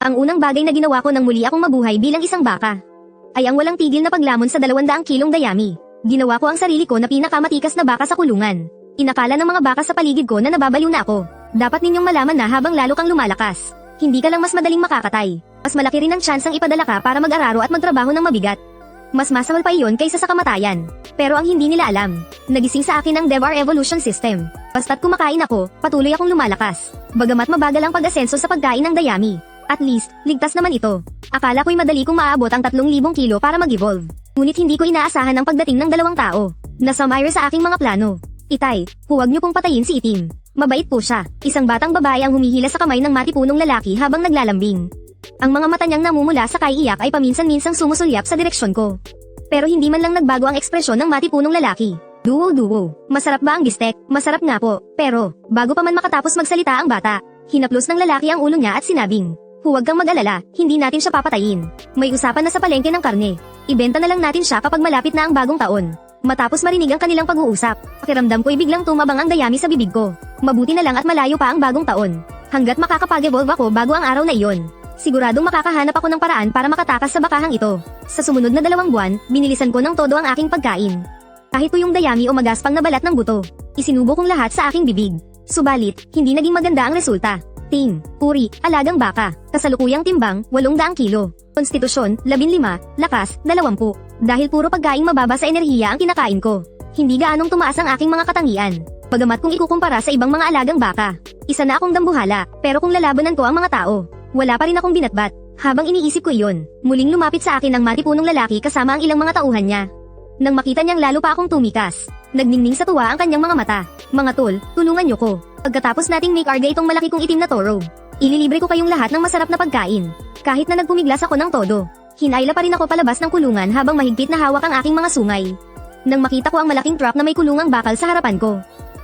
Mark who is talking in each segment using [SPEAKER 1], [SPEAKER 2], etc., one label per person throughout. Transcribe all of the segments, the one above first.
[SPEAKER 1] Ang unang bagay na ginawa ko nang muli akong mabuhay bilang isang baka ay ang walang tigil na paglamon sa 200 kilong dayami. Ginawa ko ang sarili ko na pinakamatikas na baka sa kulungan. Inakala ng mga baka sa paligid ko na nababaliw na ako. Dapat ninyong malaman na habang lalo kang lumalakas, hindi ka lang mas madaling makakatay. Mas malaki rin ang tsansang ipadala ka para mag-araro at magtrabaho ng mabigat. Mas masahol pa iyon kaysa sa kamatayan. Pero ang hindi nila alam, nagising sa akin ang DevR Evolution System. Basta't kumakain ako, patuloy akong lumalakas. Bagamat mabagal ang pag-asenso sa pagkain ng dayami, at least, ligtas naman ito. Akala ko'y madali kong maaabot ang 3,000 kilo para mag-evolve. Ngunit hindi ko inaasahan ang pagdating ng 2 tao. Nasumire sa aking mga plano. Itay, huwag niyo pong patayin si Itim. Mabait po siya. Isang batang babae ang humihila sa kamay ng matipunong lalaki habang naglalambing. Ang mga mata niyang namumula sa kaiiyak ay paminsan-minsang sumusulyap sa direksyon ko. Pero hindi man lang nagbago ang ekspresyon ng matipunong lalaki. Duo. Masarap ba ang bistek? Masarap nga po. Pero, bago pa man makatapos magsalita ang bata, hinaplos ng lalaki ang ulo niya at sinabing, huwag kang mag-alala, hindi natin siya papatayin. May usapan na sa palengke ng karne. Ibenta na lang natin siya kapag malapit na ang bagong taon. Matapos marinig ang kanilang pag-uusap, pakiramdam ko'y biglang tumabang ang dayami sa bibig ko. Mabuti na lang at malayo pa ang bagong taon. Hanggat makakapag-evolve ako bago ang araw na iyon, siguradong makakahanap ako ng paraan para makatakas sa bakahang ito. Sa sumunod na 2 buwan, binilisan ko ng todo ang aking pagkain. Kahit tuyong dayami o magaspang na balat ng buto, isinubo kong lahat sa aking bibig. Subalit, hindi naging maganda ang resulta. Team, uri, alagang baka, kasalukuyang timbang, 800 kilo. Konstitusyon, 15, lakas, 20. Dahil puro pagkaing mababa sa enerhiya ang kinakain ko, hindi gaanong tumaas ang aking mga katangian. Bagamat kung ikukumpara sa ibang mga alagang baka, isa na akong dambuhala, pero kung lalabanan ko ang mga tao, wala pa rin akong binatbat. Habang iniisip ko iyon, muling lumapit sa akin ang matipunong lalaki kasama ang ilang mga tauhan niya. Nang makita niyang lalo pa akong tumikas, nagningning sa tuwa ang kanyang mga mata. Mga tol, tulungan niyo ko. Pagkatapos nating make arga itong malaki kong itim na toro, ililibre ko kayong lahat ng masarap na pagkain. Kahit na nagpumiglas ako ng todo, hinayla pa rin ako palabas ng kulungan habang mahigpit na hawak ang aking mga sungay. Nang makita ko ang malaking truck na may kulungang bakal sa harapan ko,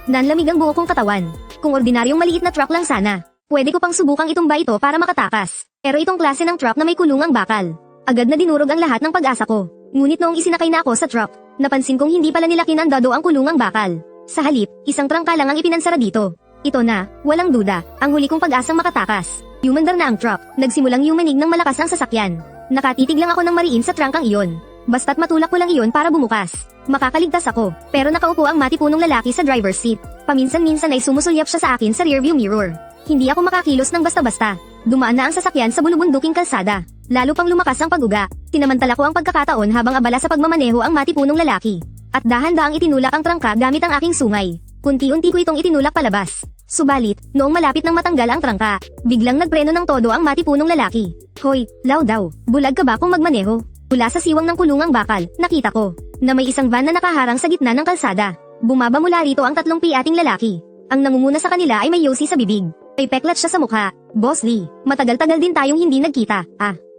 [SPEAKER 1] nanlamig ang buo kong katawan. Kung ordinaryong maliit na truck lang sana, pwede ko pang subukang itumba ito para makatakas. Pero itong klase ng truck na may kulungang bakal, agad na dinurog ang lahat ng pag-asa ko. Ngunit noong isinakay na ako sa truck, napansin kong hindi pala nila kinandado ang kulungang bakal. Sa halip, isang trangka lang ang ipinansara dito. Ito na, walang duda, ang huli kong pag-asang makatakas. Humandar na ang truck, nagsimulang yumanig ng malakas ang sasakyan. Nakatitig lang ako ng mariin sa trangkang iyon. Basta't matulak ko lang iyon para bumukas. Makakaligtas ako, pero nakaupo ang matipunong lalaki sa driver's seat. Paminsan-minsan ay sumusulyap siya sa akin sa rearview mirror. Hindi ako makakilos ng basta-basta. Dumaan na ang sasakyan sa bulubunduking kalsada. Lalo pang lumakas ang pag-uga. Tinamantala ko ang pagkakataon habang abala sa pagmamaneho ang matipunong lalaki. At dahan-daang itinulak ang trangka gamit ang aking sungay. Unti-unti ko itong itinulak palabas. Subalit, noong malapit nang matanggal ang trangka, biglang nagpreno ng todo ang matipunong lalaki. Hoy, law daw, bulag ka ba kung magmaneho? Mula sa siwang ng kulungang bakal, nakita ko na may isang van na nakaharang sa gitna ng kalsada. Bumaba mula rito ang 3 piating lalaki. Ang nangunguna sa kanila ay may yosi sa bibig. May peklat siya sa mukha. Boss Lee, matagal-tagal din tayong hindi nagkita.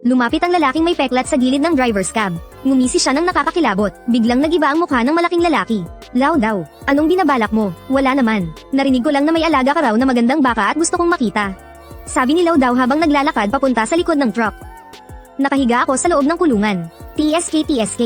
[SPEAKER 1] Lumapit ang lalaking may peklat sa gilid ng driver's cab. Ngumisi siya ng nakakakilabot. Biglang nagiba ang mukha ng malaking lalaki. Law daw, anong binabalak mo? Wala naman. Narinig ko lang na may alaga ka raw na magandang baka at gusto kong makita. Sabi ni Law daw habang naglalakad papunta sa likod ng truck. Nakahiga ako sa loob ng kulungan. TSK.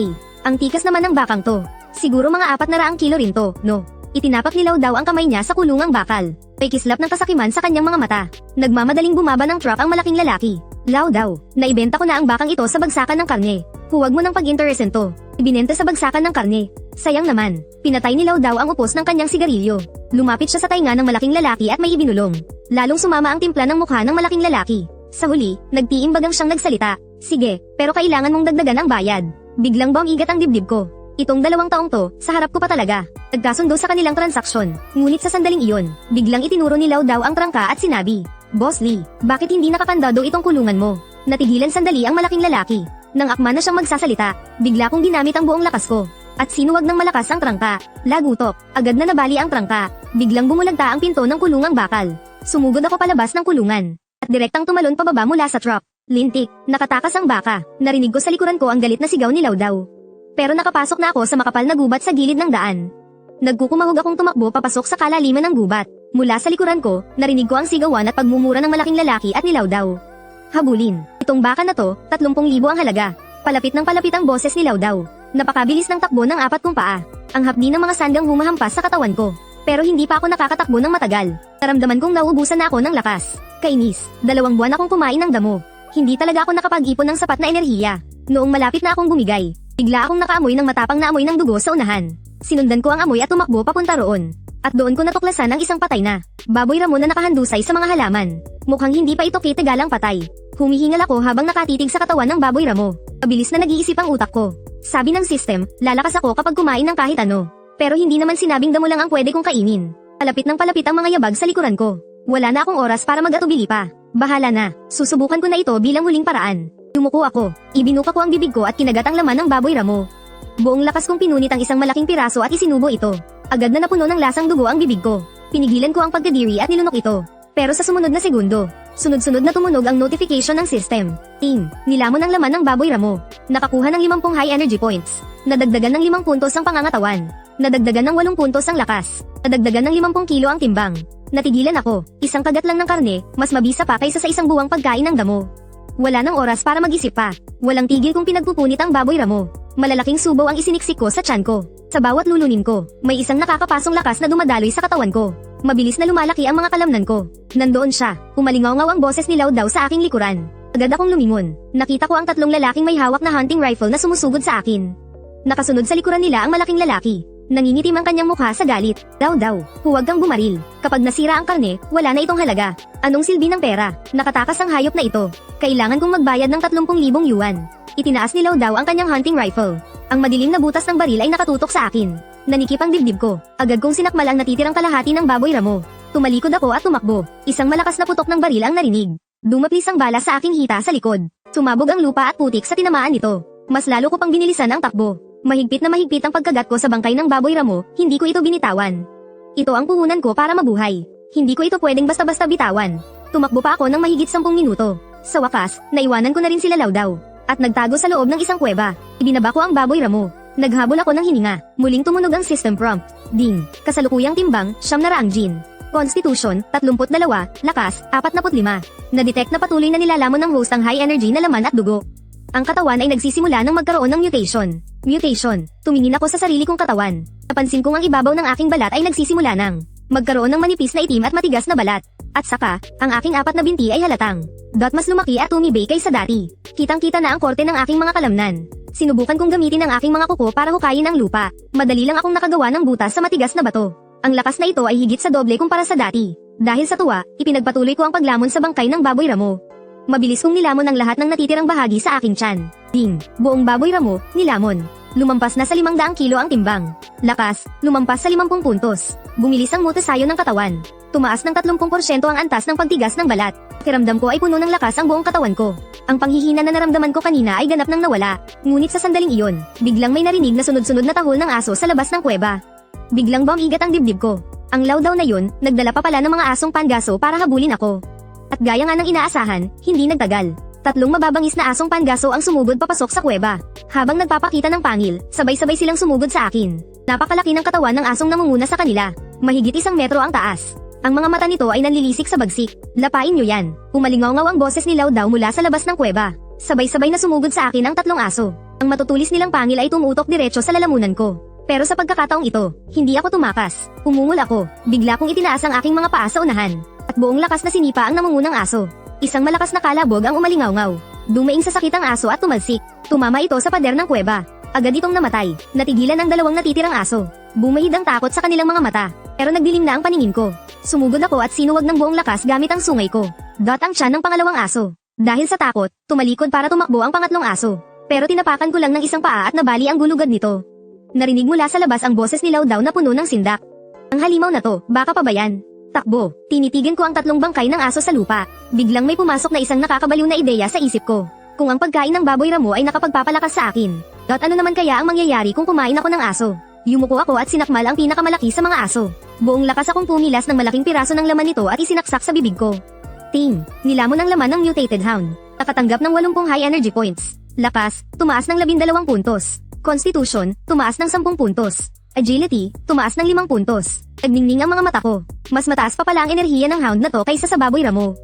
[SPEAKER 1] Ang tikas naman ng bakang to. Siguro mga 400 kilo rin to, no? Itinapak ni Law daw ang kamay niya sa kulungang bakal. May kislap ng kasakiman sa kanyang mga mata. Nagmamadaling bumaba ng truck ang malaking lalaki. Law daw, naibenta ko na ang bakang ito sa bagsakan ng karne. Huwag mo nang pag-interesin to. Ibinenta sa bagsakan ng karne. Sayang naman, pinatay ni Law daw ang upos ng kanyang sigarilyo. Lumapit siya sa tainga ng malaking lalaki at may ibinulong. Lalong sumama ang timpla ng mukha ng malaking lalaki. Sa huli, nagtiimbagang siyang nagsalita. Sige, pero kailangan mong dagdagan ang bayad. Biglang bumigat ang dibdib ko. Itong 2 taong to, sa harap ko pa talaga. Nagkasundo sa kanilang transaksyon. Ngunit sa sandaling iyon, biglang itinuro ni Law daw ang trangka at sinabi, Boss Lee, bakit hindi nakakandado itong kulungan mo? Natigilan sandali ang malaking lalaki. Nang akma na siyang magsasalita, bigla kong ginamit ang buong lakas ko. At sinuwag ng malakas ang trangka. Lagutok, agad na nabali ang trangka. Biglang bumulagta ang pinto ng kulungang bakal. Sumugod ako palabas ng kulungan. At direktang tumalon pababa mula sa truck. Lintik, nakatakas ang baka. Narinig ko sa likuran ko ang galit na sigaw ni Law daw. Pero nakapasok na ako sa makapal na gubat sa gilid ng daan. Nagkukumahog akong tumakbo papasok sa kalaliman ng gubat. Mula sa likuran ko, narinig ko ang sigawan at pagmumura ng malaking lalaki at ni Law daw. Habulin, itong baka na to, 30,000 ang halaga. Palapit ng palapit ang boses ni Law daw. Napakabilis ng takbo ng 4 kong paa. Ang hapdi ng mga sandang humahampas sa katawan ko. Pero hindi pa ako nakakatakbo ng matagal. Naramdaman kong nauubusan na ako ng lakas. Kainis, 2 buwan akong kumain ng damo. Hindi talaga ako nakapag-ipon ng sapat na enerhiya. Noong malapit na akong bumigay, bigla akong nakaamoy ng matapang na amoy ng dugo sa unahan. Sinundan ko ang amoy at tumakbo papunta roon. At doon ko natuklasan ang isang patay na baboy ramo na nakahandusay sa mga halaman. Mukhang hindi pa ito kitigalang patay. Humihingal ako habang nakatitig sa katawan ng baboy ramo. Mabilis na nag-iisip ang utak ko. Sabi ng system, lalakas ako kapag kumain ng kahit ano. Pero hindi naman sinabing damo lang ang pwede kong kainin. Palapit ng palapit ang mga yabag sa likuran ko. Wala na akong oras para mag-atubili pa. Bahala na, susubukan ko na ito bilang huling paraan. Yumuko ako, ibinuka ko ang bibig ko at kinagat ang laman ng baboy ramo. Buong lakas kong pinunit ang isang malaking piraso at isinubo ito. Agad na napuno ng lasang dugo ang bibig ko. Pinigilan ko ang pagkadiri at nilunok ito. Pero sa sumunod na segundo, sunod-sunod na tumunog ang notification ng system. Team, nilamon ang laman ng baboy ramo. Nakakuha ng 50 high energy points. Nadagdagan ng 5 puntos ang pangangatawan. Nadagdagan ng 8 puntos ang lakas. Nadagdagan ng 50 kilo ang timbang. Natigilan ako, isang kagat lang ng karne, mas mabisa pa kaysa sa isang buwang pagkain ng damo. Wala nang oras para mag-isip pa. Walang tigil kung pinagpupunit ang baboy ramo. Malalaking subaw ang isiniksik ko sa tiyan ko. Sa bawat lulunin ko, may isang nakakapasong lakas na dumadaloy sa katawan ko. Mabilis na lumalaki ang mga kalamnan ko. Nandoon siya, umalingaw-ngaw ang boses ni Lao Dao sa aking likuran. Agad akong lumingon. Nakita ko ang 3 lalaking may hawak na hunting rifle na sumusugod sa akin. Nakasunod sa likuran nila ang malaking lalaki. Nangingitim ang kanyang mukha sa galit. Daw, huwag kang bumaril. Kapag nasira ang karne, wala na itong halaga. Anong silbi ng pera? Nakatakas ang hayop na ito. Kailangan kong magbayad ng 30,000 yuan. Itinaas ni Lao Dao ang kanyang hunting rifle. Ang madilim na butas ng baril ay nakatutok sa akin. Nanikip ang dibdib ko. Agad kong sinakmal ang natitirang kalahati ng baboy ramo. Tumalikod ako at tumakbo. Isang malakas na putok ng baril ang narinig. Dumaplis ang bala sa aking hita sa likod. Sumabog ang lupa at putik sa tinamaan nito. Mas lalo ko pang binilisan ang takbo. Mahigpit na mahigpit ang pagkagat ko sa bangkay ng baboy ramo, hindi ko ito binitawan. Ito ang puhunan ko para mabuhay. Hindi ko ito pwedeng basta-basta bitawan. Tumakbo pa ako ng mahigit 10 minuto. Sa wakas, naiwanan ko na rin sila Lao Dao. At nagtago sa loob ng isang kuweba. Ibinaba ko ang baboy ramo. Naghabol ako ng hininga. Muling tumunog ang system prompt. Ding, kasalukuyang timbang, 900 Jin. Constitution, 32. Lakas, 45. Na-detect na patuloy na nilalamon ng host ang high energy na laman at dugo. Ang katawan ay nagsisimula ng magkaroon ng mutation. Tumingin ako sa sarili kong katawan. Napansin kong ang ibabaw ng aking balat ay nagsisimula ng magkaroon ng manipis na itim at matigas na balat. At saka, ang aking 4 na binti ay halatang mas lumaki at tumibay kaysa dati. Kitang-kita na ang korte ng aking mga kalamnan. Sinubukan kong gamitin ang aking mga kuko para hukayin ang lupa. Madali lang akong nakagawa ng butas sa matigas na bato. Ang lakas na ito ay higit sa doble kumpara sa dati. Dahil sa tuwa, ipinagpatuloy ko ang paglamon sa bangkay ng baboy ramo. Mabilis kong nilamon ang lahat ng natitirang bahagi sa aking tiyan. Ding, buong baboy ramo, nilamon. Lumampas na sa 500 kilo ang timbang. Lakas, lumampas sa 50 puntos. Bumilis ang mutasayo ng katawan. Tumaas ng 30% ang antas ng pagtigas ng balat. Kiramdam ko ay puno ng lakas ang buong katawan ko. Ang panghihina na naramdaman ko kanina ay ganap nang nawala. Ngunit sa sandaling iyon, biglang may narinig na sunod-sunod na tahol ng aso sa labas ng kuweba. Biglang bumigat ang dibdib ko. Ang Lao Dao na yun, nagdala pa pala ng mga asong pangaso para habulin ako. At gaya nga ng inaasahan, hindi nagtagal. 3 mababangis na asong pangaso ang sumugod papasok sa kuweba. Habang nagpapakita ng pangil, sabay-sabay silang sumugod sa akin. Napakalaki ng katawan ng asong namumuna sa kanila. Mahigit 1 metro ang taas. Ang mga mata nito ay nanlilisik sa bagsik. Lapain nyo yan. Umalingaw-ngaw ang boses ni Lao Dao mula sa labas ng kuweba. Sabay-sabay na sumugod sa akin ang 3 aso. Ang matutulis nilang pangil ay tumutok diretso sa lalamunan ko. Pero sa pagkakataong ito, hindi ako tumakas. Umungol ako. Bigla kong itinaas ang aking mga paa sa unahan. At buong lakas na sinipa ang nangungunang aso. Isang malakas na kalabog ang umalingaw-ngaw. Dumaing sa sakit ang aso at tumalsik. Tumama ito sa pader ng kuweba. Agad itong namatay. Natigilan ang 2 natitirang aso. Bumahid ang takot sa kanilang mga mata. Pero nagdilim na ang paningin ko. Sumugod ako at sinuwag ng buong lakas gamit ang sungay ko. Ang tiyan ng pangalawang aso. Dahil sa takot, tumalikod para tumakbo ang pangatlong aso. Pero tinapakan ko lang ng isang paa at nabali ang gulugad nito. Narinig mula sa labas ang boses ni Lao Dao na puno ng sindak. Ang halimaw na to, baka pa ba yan? Takbo, tinitigan ko ang 3 bangkay ng aso sa lupa. Biglang may pumasok na isang nakakabaliw na ideya sa isip ko. Kung ang pagkain ng baboy ramo ay nakapagpapalakas sa akin, ano naman kaya ang mangyayari kung kumain ako ng aso? Yumuko ako at sinakmal ang pinakamalaki sa mga aso. Buong lakas akong pumilas ng malaking piraso ng laman nito at isinaksak sa bibig ko. Team, nilamon ang laman ng mutated hound. Nakatanggap ng 80 high energy points. Lakas, tumaas ng 12 puntos. Constitution, tumaas ng 10 puntos. Agility, tumaas ng 5 puntos. Nagningning ang mga mata ko. Mas mataas pa pala ang enerhiya ng hound na to kaysa sa baboy ramo.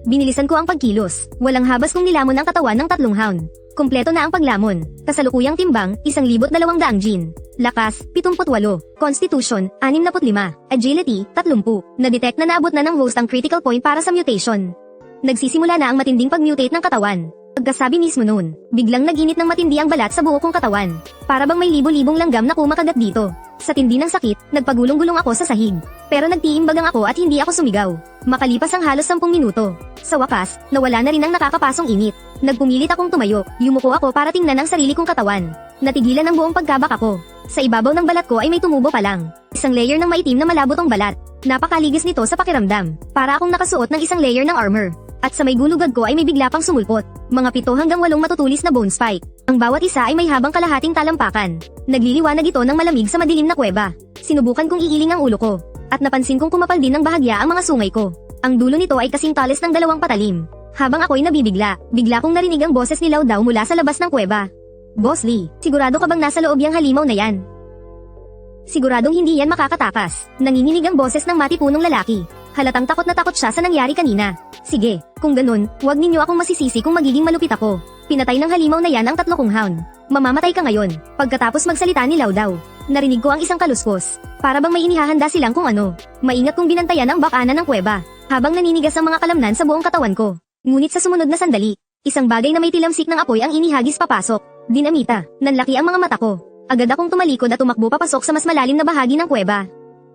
[SPEAKER 1] Binilisan ko ang pagkilos. Walang habas kong nilamon ang katawan ng 3 hound. Kumpleto na ang paglamon. Kasalukuyang timbang, 1,200 Jin. Lakas, 78. Constitution, 65. Agility, 30. Na-detect na naabot na ng host ang critical point para sa mutation. Nagsisimula na ang matinding pag-mutate ng katawan. Pagkasabi mismo noon, biglang nag-init ng matindi ang balat sa buo kong katawan. Para bang may libo-libong langgam na kumakagat dito. Sa tindi ng sakit, nagpagulong-gulong ako sa sahig. Pero nagtiimbagang ako at hindi ako sumigaw. Makalipas ang halos 10 minuto. Sa wakas, nawala na rin ang nakakapasong init. Nagpumilit akong tumayo, yumuko ako para tingnan ang sarili kong katawan. Natigilan ang buong pagkabaka ko. Sa ibabaw ng balat ko ay may tumubo pa lang. Isang layer ng maitim na malabotong balat. Napakaligis nito sa pakiramdam. Para akong nakasuot ng isang layer ng armor. At sa may gulugad ko ay may bigla pang sumulpot. Mga 7 hanggang 8 matutulis na bone spike. Ang bawat isa ay may habang kalahating talampakan. Nagliliwanag ito ng malamig sa madilim na kuweba. Sinubukan kong iiling ang ulo ko. At napansin kong kumapal din ng bahagya ang mga sungay ko. Ang dulo nito ay kasing talis ng 2 patalim. Habang ako'y nabibigla, bigla kong narinig ang boses ni Lao Dao mula sa labas ng kuweba. Boss Lee, sigurado ka bang nasa loob yung halimaw na yan? Siguradong hindi yan makakatakas. Nanginginig ang boses ng matipunong lalaki. Halatang takot na takot siya sa nangyari kanina. Sige, kung ganun, huwag ninyo akong masisisi kung magiging malupit ako. Pinatay ng halimaw na yan ang 3 kong hound. Mamamatay ka ngayon. Pagkatapos magsalita ni Lao Dao, narinig ko ang isang kaluskos. Para bang may inihahanda silang kung ano. Maingat kong binantayan ang bakana ng kuweba. Habang naninigas ang mga kalamnan sa buong katawan ko. Ngunit sa sumunod na sandali, isang bagay na may tilamsik ng apoy ang inihagis papasok. Dinamita, nanlaki ang mga mata ko. Agad akong tumalikod at tumakbo papasok sa mas malalim na bahagi ng kuweba.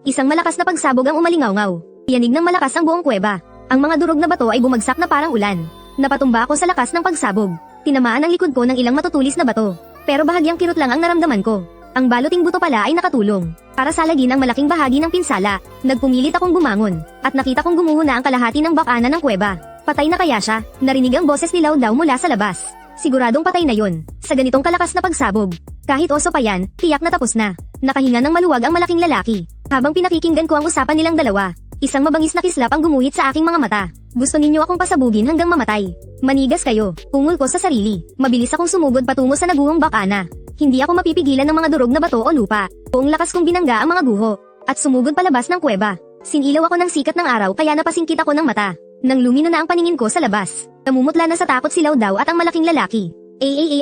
[SPEAKER 1] Isang malakas na pagsabog ang umalingaw-ngaw. Yanig ng malakas ang buong kuweba. Ang mga durog na bato ay bumagsak na parang ulan. Napatumba ako sa lakas ng pagsabog. Tinamaan ang likod ko ng ilang matutulis na bato. Pero bahagyang kirot lang ang naramdaman ko. Ang baluting buto pala ay nakatulong. Para salagin ang malaking bahagi ng pinsala, nagpumilit akong bumangon. At nakita kong gumuho na ang kalahati ng bakana ng kuweba. Patay na kaya siya? Narinig ang boses ni Lao Dao mula sa labas. Siguradong patay na yon. Sa ganitong kalakas na pagsabog. Kahit oso pa yan, tiyak na tapos na. Nakahinga ng maluwag ang malaking lalaki. Habang pinakikinggan ko ang usapan nilang dalawa, isang mabangis na kislap ang gumuhit sa aking mga mata. Gusto ninyo akong pasabugin hanggang mamatay. Manigas kayo. Pungol ko sa sarili. Mabilis akong sumugod patungo sa naguhong bakana. Hindi ako mapipigilan ng mga durog na bato o lupa. Buong lakas kong binangga ang mga guho. At sumugod palabas ng kuweba. Sinilaw ako ng sikat ng araw kaya napasingkit ako ng mata. Nang lumino na ang paningin ko sa labas. Namumutla na sa takot si Lao Dao at ang malaking lalaki.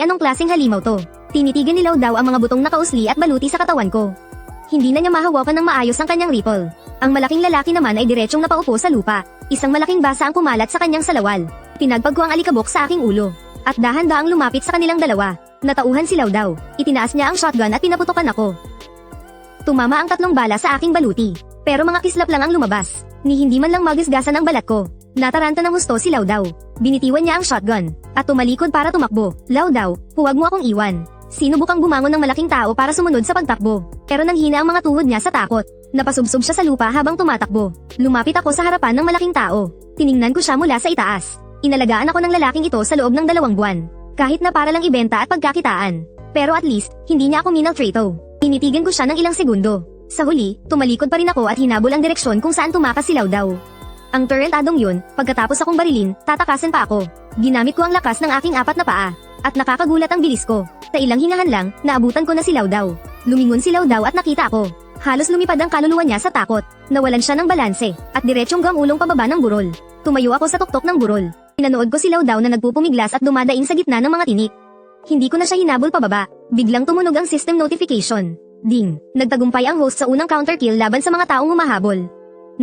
[SPEAKER 1] Anong klaseng halimaw to? Tinitigan ni Lao Dao ang mga butong nakausli at baluti sa katawan ko. Hindi na niya mahawakan ng maayos ang kanyang rifle. Ang malaking lalaki naman ay diretsyong napaupo sa lupa. Isang malaking basa ang kumalat sa kanyang salawal. Pinagpag ko ang alikabok sa aking ulo. At dahan-daang lumapit sa kanilang dalawa. Natauhan si Lao Dao. Itinaas niya ang shotgun at pinaputokan ako. Tumama ang 3 bala sa aking baluti. Pero mga kislap lang ang lumabas. Ni hindi man lang magisgasan ang balat ko. Nataranta ng husto si Lao Dao. Binitiwan niya ang shotgun. At tumalikod para tumakbo. Lao Dao, huwag mo akong iwan. Sinubukang bumangon ng malaking tao para sumunod sa pagtakbo. Pero nanghina ang mga tuhod niya sa takot. Napasubsob siya sa lupa habang tumatakbo. Lumapit ako sa harapan ng malaking tao. Tiningnan ko siya mula sa itaas. Inalagaan ako ng lalaking ito sa loob ng 2 buwan. Kahit na para lang ibenta at pagkakitaan. Pero at least, hindi niya ako minaltrato. Tinitigan ko siya ng ilang segundo. Sa huli, tumalikod pa rin ako at hinabol ang direksyon kung saan tumakas si Lao Dao. Ang turretadong yun, pagkatapos akong barilin, tatakasan pa ako. Ginamit ko ang lakas ng aking 4 na paa. At nakakagulat ang bilis ko. Sa ilang hingahan lang, naabutan ko na si Lao Dao. Lumingon si Lao Dao at nakita ako. Halos lumipad ang kaluluwa niya sa takot. Nawalan siya ng balanse, at diretsyong gamulong pababa ng burol. Tumayo ako sa tuktok ng burol. Pinanood ko si Lao Dao na nagpupumiglas at dumadaing sa gitna ng mga tinik. Hindi ko na siya hinabol pababa. Biglang tumunog ang system notification. Ding! Nagtagumpay ang host sa unang counter kill laban sa mga taong humahabol.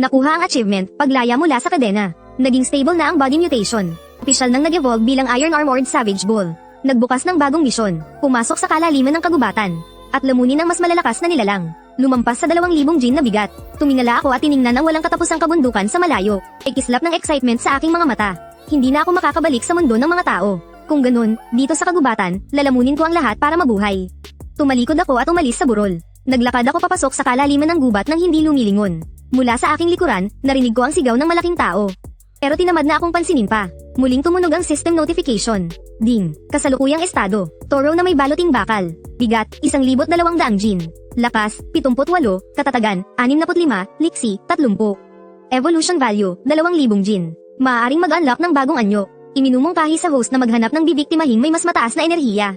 [SPEAKER 1] Nakuha ang achievement, paglaya mula sa kadena. Naging stable na ang body mutation. Opisyal nang nag-evolve bilang Iron Armored Savage Bull. Nagbukas ng bagong misyon, pumasok sa kalaliman ng kagubatan. At lamunin ang mas malalakas na nilalang. Lumampas sa 2,000 gin na bigat. Tumingala ako at tiningnan ang walang katapusang kabundukan sa malayo. Ikislap ng excitement sa aking mga mata. Hindi na ako makakabalik sa mundo ng mga tao. Kung ganun, dito sa kagubatan, lalamunin ko ang lahat para mabuhay. Tumalikod ako at umalis sa burol. Naglakad ako papasok sa kalaliman ng gubat nang hindi lumilingon. Mula sa aking likuran, narinig ko ang sigaw ng malaking tao. Pero tinamad na akong pansinin pa. Muling tumunog ang system notification. Ding! Kasalukuyang estado. Toro na may baluting bakal. Bigat, 1,200 gin. Lakas, 78. Katatagan, 65. Liksi, 30. Evolution value, 2,000 gin. Maaaring mag-unlock ng bagong anyo. Iminumungkahi sa host na maghanap ng bibiktimahing may mas mataas na enerhiya.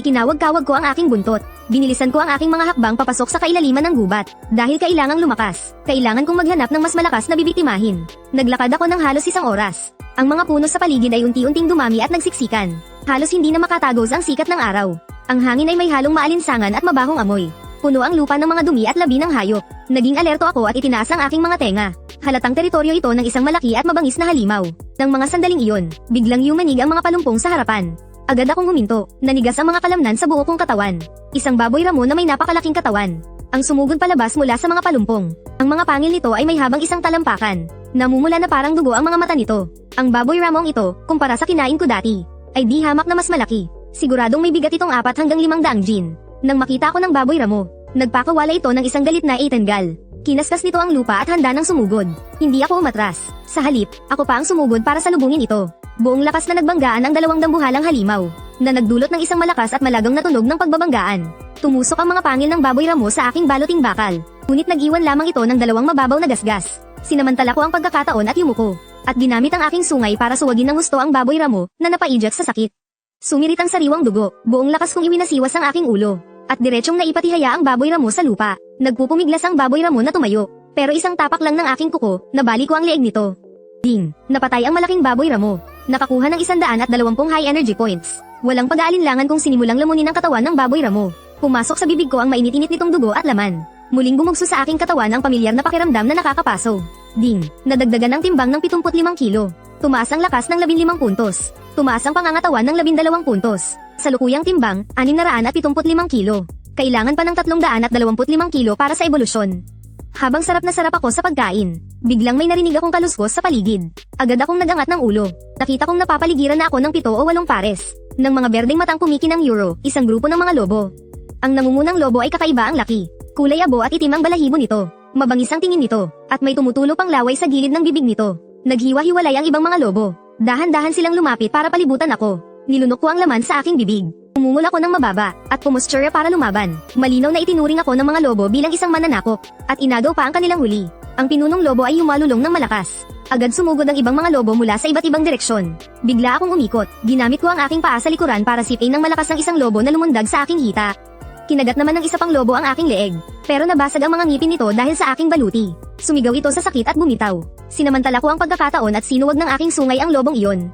[SPEAKER 1] Kinawag-kawag ko ang aking buntot. Binilisan ko ang aking mga hakbang papasok sa kailaliman ng gubat. Dahil kailangang lumakas. Kailangan kong maghanap ng mas malakas na bibiktimahin. Naglakad ako ng halos 1 oras. Ang mga puno sa paligid ay unti-unting dumami at nagsiksikan. Halos hindi na makatagos ang sikat ng araw. Ang hangin ay may halong maalinsangan at mabahong amoy. Puno ang lupa ng mga dumi at labi ng hayop. Naging alerto ako at itinaas ang aking mga tenga. Halatang teritoryo ito ng isang malaki at mabangis na halimaw. Nang mga sandaling iyon, biglang yumanig ang mga palumpong sa harapan. Agad akong huminto, nanigas ang mga kalamnan sa buo kong katawan. Isang baboy ramo na may napakalaking katawan. Ang sumugod palabas mula sa mga palumpong. Ang mga pangil nito ay may habang isang talampakan. Namumula na parang dugo ang mga mata nito. Ang baboy ramong ito, kumpara sa kinain ko dati, ay di hamak na mas malaki. Siguradong may bigat itong 4 hanggang 500 gin. Nang makita ko ng baboy ramo, nagpakawala ito ng isang galit na Eitengal. Kinaskas nito ang lupa at handa ng sumugod. Hindi ako umatras. Sa halip, ako pa ang sumugod para salubungin ito. Buong lakas na nagbanggaan ang 2 dambuhalang halimaw, na nagdulot ng isang malakas at malagang na tunog ng pagbabanggaan. Tumusok ang mga pangil ng baboy ramo sa aking baluting bakal. Ngunit nag-iwan lamang ito ng 2 mababaw na gasgas. Sinamantala ko ang pagkakataon at yumuko, at ginamit ang aking sungay para suwagin ng husto ang baboy ramo na napaidyat sa sakit. Sumirit ang sariwang dugo, buong lakas kong iwinasiwas ang aking ulo, at diretsong naipatihaya ang baboy ramo sa lupa. Nagpupumiglas ang baboy ramo na tumayo, pero isang tapak lang ng aking kuko, nabali ko ang leeg nito. Ding! Napatay ang malaking baboy ramo. Nakakuha ng 120 high energy points. Walang pag-aalinlangan kung sinimulang lamunin ang katawan ng baboy ramo. Pumasok sa bibig ko ang mainit-init nitong dugo at laman. Muling bumugso sa aking katawan ang pamilyar na pakiramdam na nakakapaso. Ding! Nadagdagan ang timbang ng 75 kilo. Tumaas ang lakas ng 15 puntos. Tumaas ang pangangatawan ng 12 puntos. Sa lukuyang timbang, 675 kilo. Kailangan pa ng 325 kilo para sa ebolusyon. Habang sarap na sarap ako sa pagkain, biglang may narinig akong kaluskos sa paligid. Agad akong nagangat ng ulo. Nakita kong napapaligiran na ako ng 7 o 8 pares ng mga berdeng matang kumikinang euro, isang grupo ng mga lobo. Ang nangungunang lobo ay kakaiba ang laki. Kulay abo at itim ang balahibo nito. Mabangis ang tingin nito, at may tumutulo pang laway sa gilid ng bibig nito. Naghiwa-hiwalay ang ibang mga lobo. Dahan-dahan silang lumapit para palibutan ako. Nilunok ko ang laman sa aking bibig. Umungol ako ng mababa, at pumustura para lumaban. Malinaw na itinuring ako ng mga lobo bilang isang mananakop, at inagaw pa ang kanilang huli. Ang pinunong lobo ay yumalulong ng malakas. Agad sumugod ang ibang mga lobo mula sa iba't ibang direksyon. Bigla akong umikot. Ginamit ko ang aking paa sa likuran para sipin ng malakas ang isang lobo na lumundag sa aking hita. Kinagat naman ng isa pang lobo ang aking leeg, pero nabasag ang mga ngipin nito dahil sa aking baluti. Sumigaw ito sa sakit at bumitaw. Sinamantala ko ang pagkakataon at sinuwag ng aking sungay ang lobong iyon.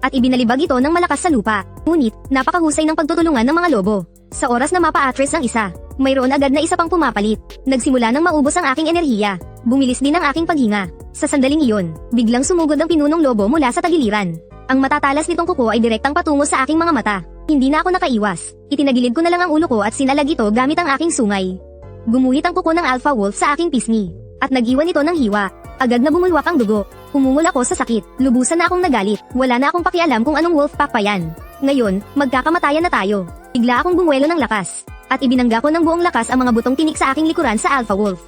[SPEAKER 1] At ibinalibag ito ng malakas sa lupa. Ngunit, napakahusay ng pagtutulungan ng mga lobo. Sa oras na mapa-atres ang isa, mayroon agad na isa pang pumapalit. Nagsimula nang maubos ang aking enerhiya. Bumilis din ang aking paghinga. Sa sandaling iyon, biglang sumugod ang pinunong lobo mula sa tagiliran. Ang matatalas nitong kuko ay direktang patungo sa aking mga mata. Hindi na ako nakaiwas. Itinagilid ko na lang ang ulo ko at sinalag ito gamit ang aking sungay. Gumuhit ang kuko ng alpha wolf sa aking pisngi, at nag-iwan ito ng hiwa. Agad na bumulwak ang dugo. Umungol ako sa sakit. Lubusan na akong nagalit. Wala na akong pakialam kung anong wolf pack pa yan. Ngayon, magkakamatayan na tayo. Bigla akong bumuelo ng lakas, at ibinangga ko ng buong lakas ang mga butong tinik sa aking likuran sa alpha wolf.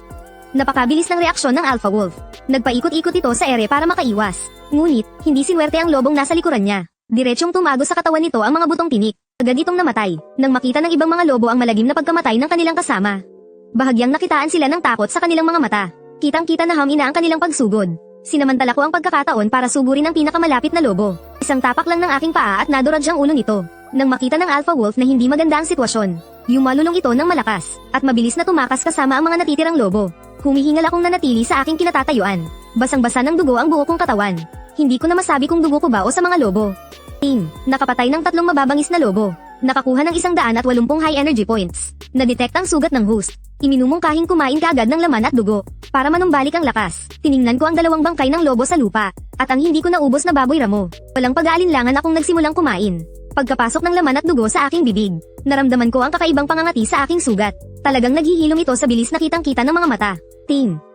[SPEAKER 1] Napakabilis ng reaksyon ng alpha wolf. Nagpaikot-ikot ito sa ere para makaiwas. Ngunit, hindi sinuwerte ang lobong nasa likuran niya. Diretsyong tumago sa katawan nito ang mga butong tinik. Agad itong namatay, nang makita ng ibang mga lobo ang malagim na pagkamatay ng kanilang kasama. Bahagyang nakitaan sila ng takot sa kanilang mga mata. Kitang-kita na hamina ang kanilang pagsugod. Sinamantala ko ang pagkakataon para sugurin ang pinakamalapit na lobo. Isang tapak lang ng aking paa at nadurag ang ulo nito. Nang makita ng alpha wolf na hindi maganda ang sitwasyon, yumalulong ito ng malakas, at mabilis na tumakas kasama ang mga natitirang lobo. Humihingal akong nanatili sa aking kinatatayuan. Basang-basa ng dugo ang buo kong katawan. Hindi ko na masabi kung dugo ko ba o sa mga lobo. Nakapatay ng 3 mababangis na lobo. Nakakuha ng 180 high energy points. Nadetect ang sugat ng host. Iminumungkahing kumain kaagad ng laman at dugo. Para manumbalik ang lakas, tiningnan ko ang 2 bangkay ng lobo sa lupa, at ang hindi ko naubos na baboy ramo. Walang pag-aalinlangan akong nagsimulang kumain. Pagkapasok ng laman at dugo sa aking bibig, naramdaman ko ang kakaibang pangangati sa aking sugat. Talagang naghihilom ito sa bilis na kitang-kita ng mga mata.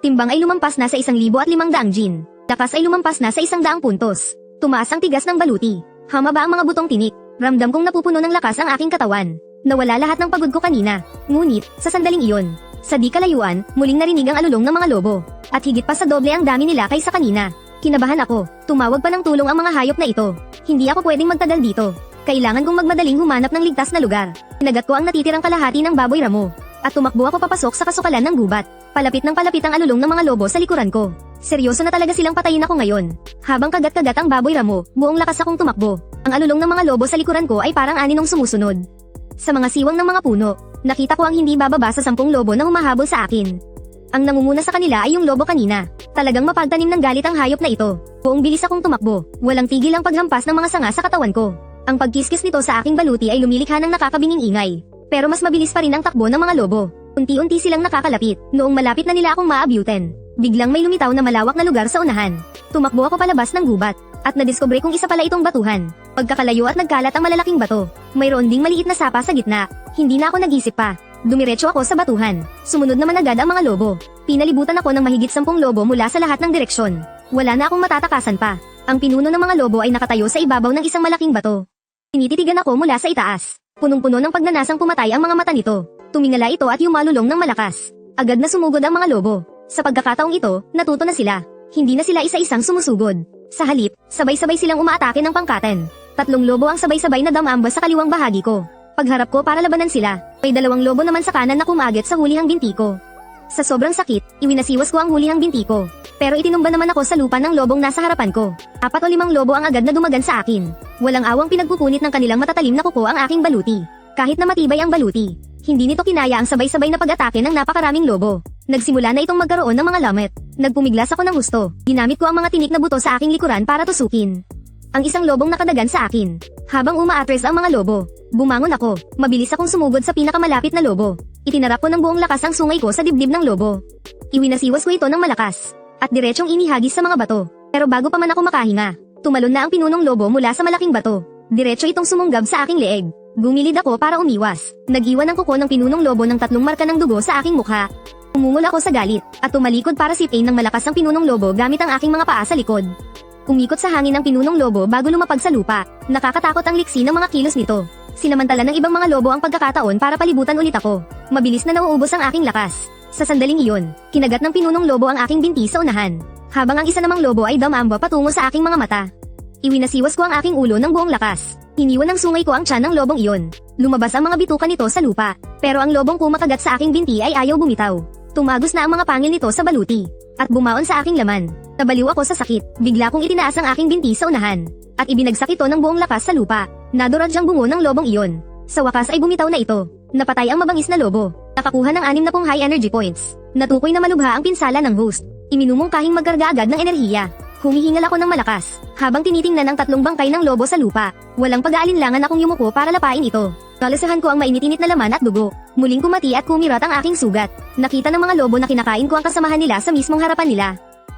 [SPEAKER 1] Timbang ay lumampas na sa 1,500 gin. Lakas ay lumampas na sa 100 puntos. Tumaas ang tigas ng baluti. Hamaba ang mga butong tinik. Ramdam kong napupuno ng lakas ang aking katawan. Nawala lahat ng pagod ko kanina. Ngunit, sa sandaling iyon, sa di kalayuan, muling narinig ang alulong ng mga lobo. At higit pa sa doble ang dami nila kaysa kanina. Kinabahan ako. Tumawag pa ng tulong ang mga hayop na ito. Hindi ako pwedeng magtagal dito. Kailangan kong magmadaling humanap ng ligtas na lugar. Kinagat ko ang natitirang kalahati ng baboy ramo. At tumakbo ako papasok sa kasukalan ng gubat. Palapit ng palapit ang alulong ng mga lobo sa likuran ko. Seryoso na talaga silang patayin ako ngayon. Habang kagat-kagat ang baboy ramo, buong lakas akong tumakbo. Ang alulong ng mga lobo sa likuran ko ay parang aninong sumusunod. Sa mga siwang ng mga puno, nakita ko ang hindi bababa sa 10 lobo na humahabol sa akin. Ang nangunguna sa kanila ay yung lobo kanina. Talagang mapagtanim ng galit ang hayop na ito. Buong bilis akong tumakbo. Walang tigil ang paghampas ng mga sanga sa katawan ko. Ang pagkiskis nito sa aking baluti ay lumilikha ng nakakabinging ingay. Pero mas mabilis pa rin ang takbo ng mga lobo. Unti-unti silang nakakalapit. Noong malapit na nila akong maabyuten, biglang may lumitaw na malawak na lugar sa unahan. Tumakbo ako palabas ng gubat, At nadiskubre kong isa pala itong batuhan. Pagkakalayo at nagkalat ang malalaking bato. Mayroon ding maliit na sapa sa gitna. Hindi na ako nag-isip pa. Dumiretso ako sa batuhan. Sumunod naman agad ang mga lobo. Pinalibutan ako ng mahigit 10 lobo mula sa lahat ng direksyon. Wala na akong matatakasan pa. Ang pinuno ng mga lobo ay nakatayo sa ibabaw ng isang malaking bato. Tinititigan ako mula sa itaas. Punong-puno ng pagnanasang pumatay ang mga mata nito. Tumingala ito at yumalulong ng malakas. Agad na sumugod ang mga lobo. Sa pagkakataong ito, natuto na sila. Hindi na sila isa-isang sumusugod. Sa halip, sabay-sabay silang umaatake ng pangkaten. 3 lobo ang sabay-sabay na damamba sa kaliwang bahagi ko. Pagharap ko para labanan sila, may 2 lobo naman sa kanan na kumagit sa hulihang binti ko. Sa sobrang sakit, iwinasiwas ko ang hulihang binti ko. Pero itinumba naman ako sa lupa ng lobong nasa harapan ko. 4 o 5 lobo ang agad na dumagan sa akin. Walang awang pinagpupunit ng kanilang matatalim na kuko ang aking baluti. Kahit na matibay ang baluti, hindi nito kinaya ang sabay-sabay na pag-atake ng napakaraming lobo. Nagsimula na itong magkaroon ng mga lamet. Nagpumiglas ako ng husto. Ginamit ko ang mga tinik na buto sa aking likuran para tusukin ang isang lobong nakadagan sa akin. Habang umaatres ang mga lobo, bumangon ako. Mabilis akong sumugod sa pinakamalapit na lobo. Itinarap ko ng buong lakas ang sungay ko sa dibdib ng lobo. Iwinasiwas ko ito ng malakas at diretsong inihagis sa mga bato. Pero bago pa man ako makahinga, tumalon na ang pinunong lobo mula sa malaking bato. Diretso itong sumunggab sa aking leeg. Gumilid ako para umiwas. Nag-iwan ang kuko ng pinunong lobo ng 3 marka ng dugo sa aking mukha. Umungol ako sa galit, at tumalikod para sipain ng malakas ang pinunong lobo gamit ang aking mga paa sa likod. Umikot sa hangin ang pinunong lobo bago lumapag sa lupa. Nakakatakot ang liksi ng mga kilos nito. Sinamantala ng ibang mga lobo ang pagkakataon para palibutan ulit ako. Mabilis na nauubos ang aking lakas. Sa sandaling iyon, kinagat ng pinunong lobo ang aking binti sa unahan. Habang ang isa namang lobo ay damamba patungo sa aking mga mata. Iwinasiwas ko ang aking ulo ng buong lakas. Iniwan ng sungay ko ang tiyan ng lobong iyon. Lumabas ang mga bituka nito sa lupa. Pero ang lobong kumakagat sa aking binti ay ayaw bumitaw. Tumagos na ang mga pangil nito sa baluti. At bumaon sa aking laman. Nabaliw ako sa sakit. Bigla kong itinaas ang aking binti sa unahan. At ibinagsak ito ng buong lakas sa lupa. Nadurad siyang bungo ng lobong iyon. Sa wakas ay bumitaw na ito. Napatay ang mabangis na lobo. Nakakuha ng 60 high energy points. Natukoy na malubha ang pinsala ng host. Iminumungkahing magkarga agad ng enerhiya. Humihingal ako ng malakas, habang tinitingnan ang 3 bangkay ng lobo sa lupa. Walang pag-aalinlangan akong yumuko para lapain ito. Nalasahan ko ang mainit-init na laman at dugo. Muling kumati at kumirat ang aking sugat. Nakita ng mga lobo na kinakain ko ang kasamahan nila sa mismong harapan nila.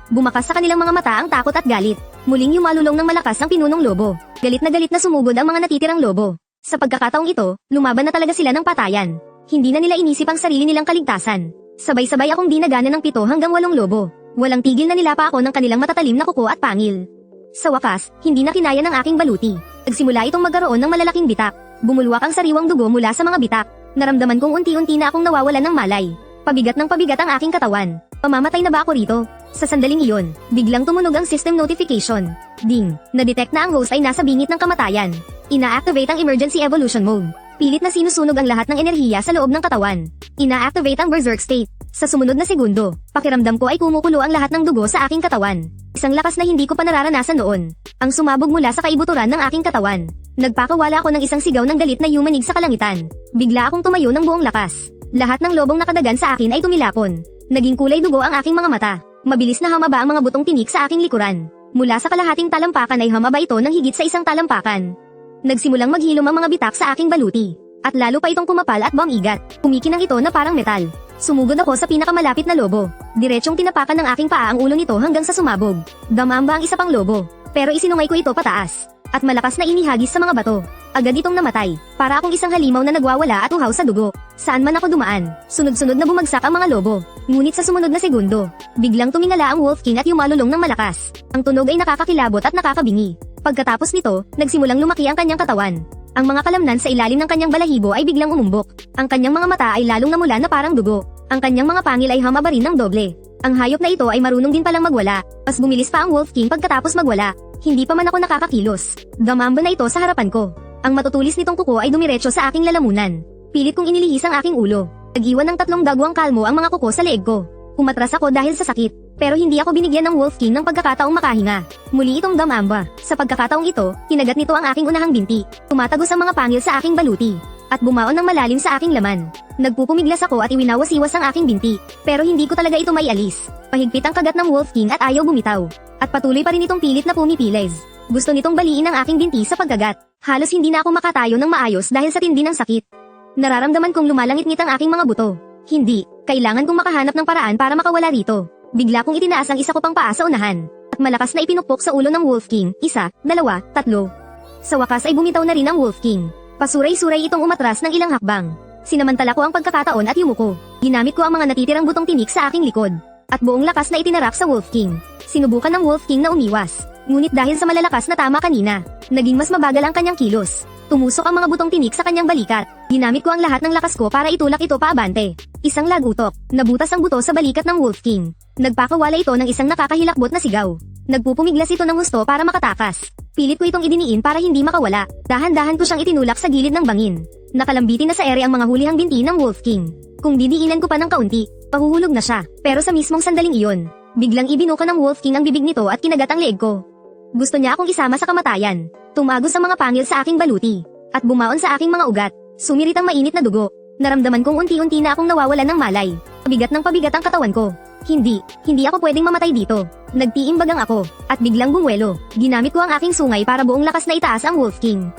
[SPEAKER 1] Bumakas sa kanilang mga mata ang takot at galit. Muling yumalulong ng malakas ang pinunong lobo. Galit na sumugod ang mga natitirang lobo. Sa pagkakataong ito, lumaban na talaga sila ng patayan. Hindi na nila inisip ang sarili nilang kaligtasan. Sabay-sabay akong dinagana ng 7 hanggang 8 lobo. Walang tigil na nilapa ako ng kanilang matatalim na kuko at pangil. Sa wakas, hindi na kinaya ng aking baluti. Nagsimula itong magkaroon ng malalaking bitak. Bumulwak ang sariwang dugo mula sa mga bitak. Naramdaman kong unti-unti na akong nawawalan ng malay. Pabigat ng pabigat ang aking katawan. Pamamatay na ba ako rito? Sa sandaling iyon, biglang tumunog ang system notification. Ding! Na-detect na ang host ay nasa bingit ng kamatayan. Ina-activate ang emergency evolution mode. Pilit na sinusunog ang lahat ng enerhiya sa loob ng katawan. Ina-activate ang berserk state. Sa sumunod na segundo, pakiramdam ko ay kumukulo ang lahat ng dugo sa aking katawan. Isang lakas na hindi ko pa nararanasan noon. Ang sumabog mula sa kaibuturan ng aking katawan. Nagpakawala ako ng isang sigaw ng galit na yumanig sa kalangitan. Bigla akong tumayo ng buong lakas. Lahat ng lobong nakadagan sa akin ay tumilapon. Naging kulay dugo ang aking mga mata. Mabilis na humaba ang mga butong tinik sa aking likuran. Mula sa kalahating talampakan ay humaba ito ng higit sa 1 talampakan. Nagsimulang maghilom ang mga bitak sa aking baluti. At lalo pa itong kumapal at bumigat. Kumikinang ito na parang metal. Sumugod ako sa pinakamalapit na lobo. Diretsyong tinapakan ng aking paa ang ulo nito hanggang sa sumabog. Damamba ang isa pang lobo. Pero isinungay ko ito pataas. At malakas na inihagis sa mga bato. Agad itong namatay. Para akong isang halimaw na nagwawala at uhaw sa dugo. Saan man ako dumaan, sunod-sunod na bumagsak ang mga lobo. Ngunit sa sumunod na segundo, biglang tumingala ang Wolf King at yumalulong ng malakas. Ang tunog ay nakakakilabot at nakakabingi. Pagkatapos nito, nagsimulang lumaki ang kanyang katawan. Ang mga kalamnan sa ilalim ng kanyang balahibo ay biglang umumbok. Ang kanyang mga mata ay lalong namula na parang dugo. Ang kanyang mga pangil ay humaba rin ng doble. Ang hayop na ito ay marunong din palang magwala. Mas bumilis pa ang Wolf King pagkatapos magwala. Hindi pa man ako nakakakilos. Damamba na ito sa harapan ko. Ang matutulis nitong kuko ay dumiretso sa aking lalamunan. Pilit kong inilihis ang aking ulo. Nag-iwan ng 3 dagwang kalmo ang mga kuko sa leeg ko. Umatras ako dahil sa sakit. Pero hindi ako binigyan ng Wolf King ng pagkakataong makahinga. Muli itong damamba. Sa pagkakataong ito, kinagat nito ang aking unahang binti. Tumatagos ang mga pangil sa aking baluti. At bumaon ng malalim sa aking laman. Nagpupumiglas ako at iwinawas-iwas ang aking binti. Pero hindi ko talaga ito maialis. Pahigpit ang kagat ng Wolf King at ayaw bumitaw. At patuloy pa rin itong pilit na pumipiles. Gusto nitong baliin ang aking binti sa pagkagat. Halos hindi na ako makatayo ng maayos dahil sa tindi ng sakit. Nararamdaman kong lumalangit-ngit ang aking mga buto. Hindi, kailangan kong makahanap ng paraan para makawala rito. Bigla kong itinaas ang isa ko pang paa sa unahan. At malakas na ipinukpok sa ulo ng Wolf King, 1, 2, 3. Sa wakas ay bumitaw na rin ang Wolf King. Pasuray-suray itong umatras ng ilang hakbang. Sinamantala ko ang pagkakataon at yumuko. Ginamit ko ang mga natitirang butong tinik sa aking likod. At buong lakas na itinarak sa Wolf King. Sinubukan ng Wolf King na umiwas. Ngunit dahil sa malalakas na tama kanina, naging mas mabagal ang kanyang kilos. Tumusok ang mga butong tinik sa kanyang balikat. Ginamit ko ang lahat ng lakas ko para itulak ito paabante. Isang lagutok, nabutas ang buto sa balikat ng Wolf King. Nagpakawala ito ng isang nakakahilakbot na sigaw. Nagpupumiglas ito ng husto para makatakas. Pilit ko itong idiniin para hindi makawala. Dahan-dahan ko siyang itinulak sa gilid ng bangin. Nakalambitin na sa ere ang mga hulihang binti ng Wolf King. Kung didiinan ko pa ng kaunti, pahuhulog na siya. Pero sa mismong sandaling iyon, biglang ibinuka ng Wolf King ang bibig nito at kinagat ang leeg ko. Gusto niya akong isama sa kamatayan. Tumagos ang mga pangil sa aking baluti. At bumaon sa aking mga ugat. Sumirit ang mainit na dugo. Naramdaman kong unti-unti na akong nawawalan ng malay. Pabigat ng pabigat ang katawan ko. Hindi ako pwedeng mamatay dito. Nagtiimbagang ako, at biglang bumuelo. Ginamit ko ang aking sungay para buong lakas na itaas ang Wolf King.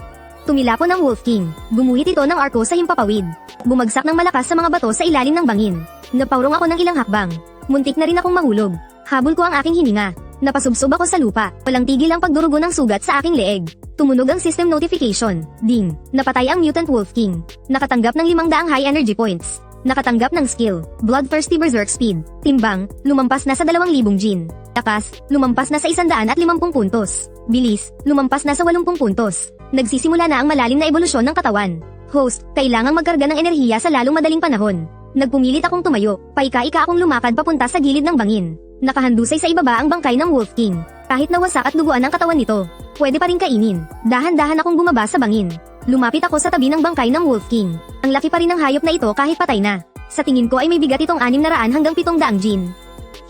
[SPEAKER 1] Tumilapon ang Wolf King. Gumuhit ito ng arko sa himpapawid. Bumagsak ng malakas sa mga bato sa ilalim ng bangin. Napaurong ako ng ilang hakbang. Muntik na rin akong mahulog. Habol ko ang aking hininga. Napasubsob ako sa lupa. Walang tigil ang pagdurugo ng sugat sa aking leeg. Tumunog ang system notification. Ding. Napatay ang Mutant Wolf King. Nakatanggap ng 500 high energy points. Nakatanggap ng skill, Bloodthirsty Berserk Speed. Timbang, lumampas na sa 2,000 Jin. Takas, lumampas na sa 150 puntos. Bilis, lumampas na sa 80 puntos. Nagsisimula na ang malalim na ebolusyon ng katawan. Host, kailangang magkarga ng enerhiya sa lalong madaling panahon. Nagpumilit akong tumayo, paika-ika akong lumakad papunta sa gilid ng bangin. Nakahandusay sa ibaba ang bangkay ng Wolf King. Kahit nawasak at duguan ang katawan nito, pwede pa rin kainin. Dahan-dahan akong bumaba sa bangin. Lumapit ako sa tabi ng bangkay ng Wolf King. Ang laki pa rin ng hayop na ito kahit patay na. Sa tingin ko ay may bigat itong 600 hanggang 700 Jin.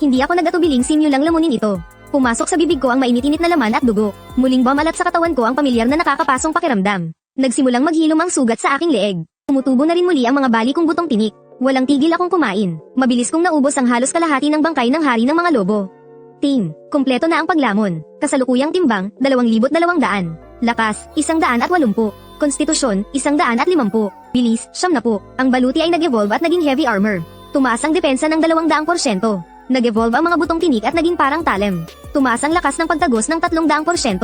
[SPEAKER 1] Hindi ako nagatubiling simulang lamunin ito. Pumasok sa bibig ko ang mainit-init na laman at dugo. Muling bumalat sa katawan ko ang pamilyar na nakakapasong pakiramdam. Nagsimulang maghilom ang sugat sa aking leeg. Tumutubo na rin muli ang mga bali kong butong tinik. Walang tigil akong kumain. Mabilis kong naubos ang halos kalahati ng bangkay ng hari ng mga lobo. Team, kumpleto na ang paglamon. Kasalukuyang timbang, 2,200. Lakas, 180. Konstitusyon, 150. Bilis, 70. Ang baluti ay nag-evolve at naging heavy armor. Tumaas ang depensa ng 200%. Nag-evolve ang mga butong tinik at naging parang talem. Tumaas ang lakas ng pagtagos ng 300%.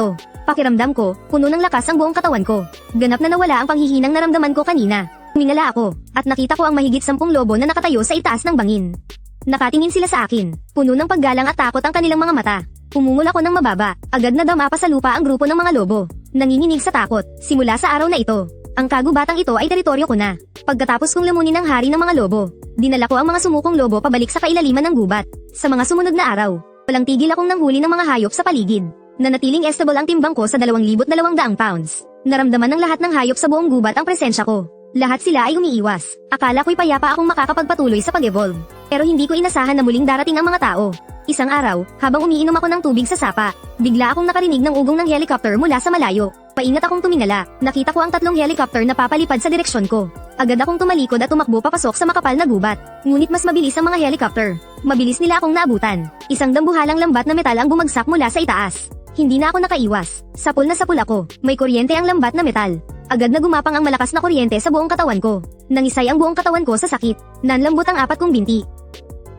[SPEAKER 1] Pakiramdam ko, puno ng lakas ang buong katawan ko. Ganap na nawala ang panghihinang naramdaman ko kanina. Tumingala ako, at nakita ko ang mahigit 10 lobo na nakatayo sa itaas ng bangin. Nakatingin sila sa akin. Puno ng paggalang at takot ang kanilang mga mata. Pumungol ako ng mababa. Agad na dama pa sa lupa ang grupo ng mga lobo. Nanginginig sa takot. Simula sa araw na ito, ang kagubatang ito ay teritoryo ko na. Pagkatapos kong lamunin ang hari ng mga lobo, dinala ko ang mga sumukong lobo pabalik sa kailaliman ng gubat. Sa mga sumunod na araw, walang tigil akong nanghuli ng mga hayop sa paligid. Nanatiling estable ang timbang ko sa 2,200 pounds. Naramdaman ng lahat ng hayop sa buong gubat ang presensya ko. Lahat sila ay umiiwas. Akala ko'y payapa akong makakapagpatuloy sa pag-evolve. Pero hindi ko inasahan na muling darating ang mga tao. Isang araw, habang umiinom ako ng tubig sa sapa, bigla akong nakarinig ng ugong ng helicopter mula sa malayo. Paingat akong tumingala, nakita ko ang 3 helicopter na papalipad sa direksyon ko. Agad akong tumalikod at tumakbo papasok sa makapal na gubat. Ngunit mas mabilis ang mga helicopter. Mabilis nila akong naabutan. Isang dambuhalang lambat na metal ang bumagsak mula sa itaas. Hindi na ako nakaiwas. Sapul na sapul ako. May kuryente ang lambat na metal. Agad na gumapang ang malakas na kuryente sa buong katawan ko. Nangisay ang buong katawan ko sa sakit. Nanlambot ang 4 kong binti.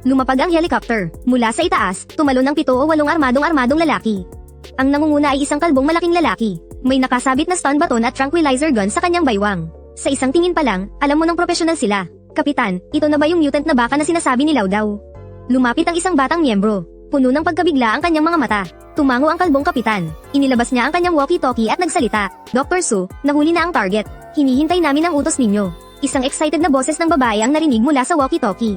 [SPEAKER 1] Lumapag ang helicopter. Mula sa itaas, tumalon ng 7 o 8 armadong lalaki. Ang nangunguna ay isang kalbong malaking lalaki. May nakasabit na stun baton at tranquilizer gun sa kanyang baywang. Sa isang tingin pa lang, alam mo ng profesional sila. Kapitan, ito na ba yung mutant na baka na sinasabi ni Lao daw? Lumapit ang isang batang miyembro. Puno ng pagkabigla ang kanyang mga mata. Tumango ang kalbong kapitan. Inilabas niya ang kanyang walkie-talkie at nagsalita. Dr. Su, nahuli na ang target. Hinihintay namin ang utos ninyo. Isang excited na boses ng babae ang narinig mula sa walkie-talkie.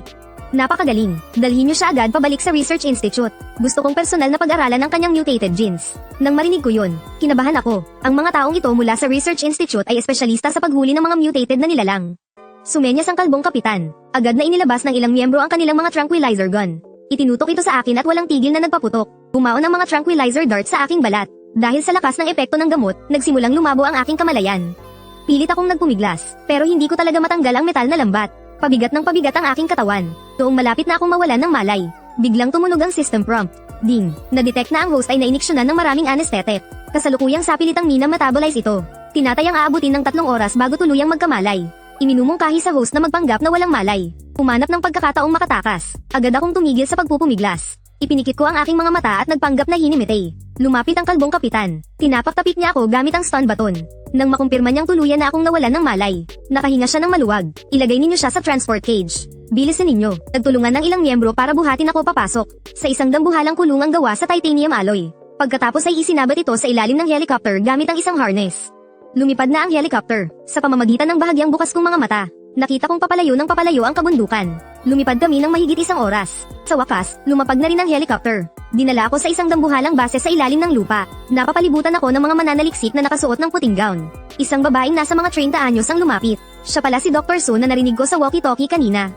[SPEAKER 1] Napakagaling. Dalhin niyo siya agad pabalik sa Research Institute. Gusto kong personal na pag-aralan ang kanyang mutated genes. Nang marinig ko yun, kinabahan ako. Ang mga taong ito mula sa Research Institute ay espesyalista sa paghuli ng mga mutated na nilalang. Sumenyas ang kalbong kapitan. Agad na inilabas ng ilang miyembro ang kanilang mga tranquilizer gun. Itinutok ito sa akin at walang tigil na nagpaputok. Bumaon ang mga tranquilizer dart sa aking balat. Dahil sa lakas ng epekto ng gamot, nagsimulang lumabo ang aking kamalayan. Pilit akong nagpumiglas, pero hindi ko talaga matanggal ang metal na lambat. Pabigat ng pabigat ang aking katawan. Noong malapit na akong mawalan ng malay, biglang tumunog ang system prompt. Ding, na-detect na ang host ay nainiksyonan ng maraming anesthetic. Kasalukuyang sapilitang mina metabolize ito. Tinatayang aabutin ng 3 oras bago tuluyang magkamalay. Iminumungkahi sa host na magpanggap na walang malay. Humanap ng pagkakataong makatakas. Agad akong tumigil sa pagpupumiglas. Ipinikit ko ang aking mga mata at nagpanggap na hinimitay. Lumapit ang kalbong kapitan. Tinapak-tapik niya ako gamit ang stun baton. Nang makumpirma niyang tuluyan na akong nawalan ng malay, nakahinga siya ng maluwag. Ilagay ninyo siya sa transport cage. Bilisan ninyo. Nagtulungan ng ilang miyembro para buhatin ako papasok sa isang dambuhalang kulungang gawa sa titanium alloy. Pagkatapos ay isinabat ito sa ilalim ng helicopter gamit ang isang harness. Lumipad na ang helicopter. Sa pamamagitan ng bahagyang bukas kong mga mata, nakita kong papalayo ng papalayo ang kabundukan. Lumipad kami ng mahigit isang oras. Sa wakas, lumapag na rin ang helicopter. Dinala ako sa isang dambuhalang base sa ilalim ng lupa. Napapalibutan ako ng mga mananaliksik na nakasuot ng puting gown. Isang babaeng nasa mga 30 anyos ang lumapit. Siya pala si Dr. Su na narinig ko sa walkie-talkie kanina.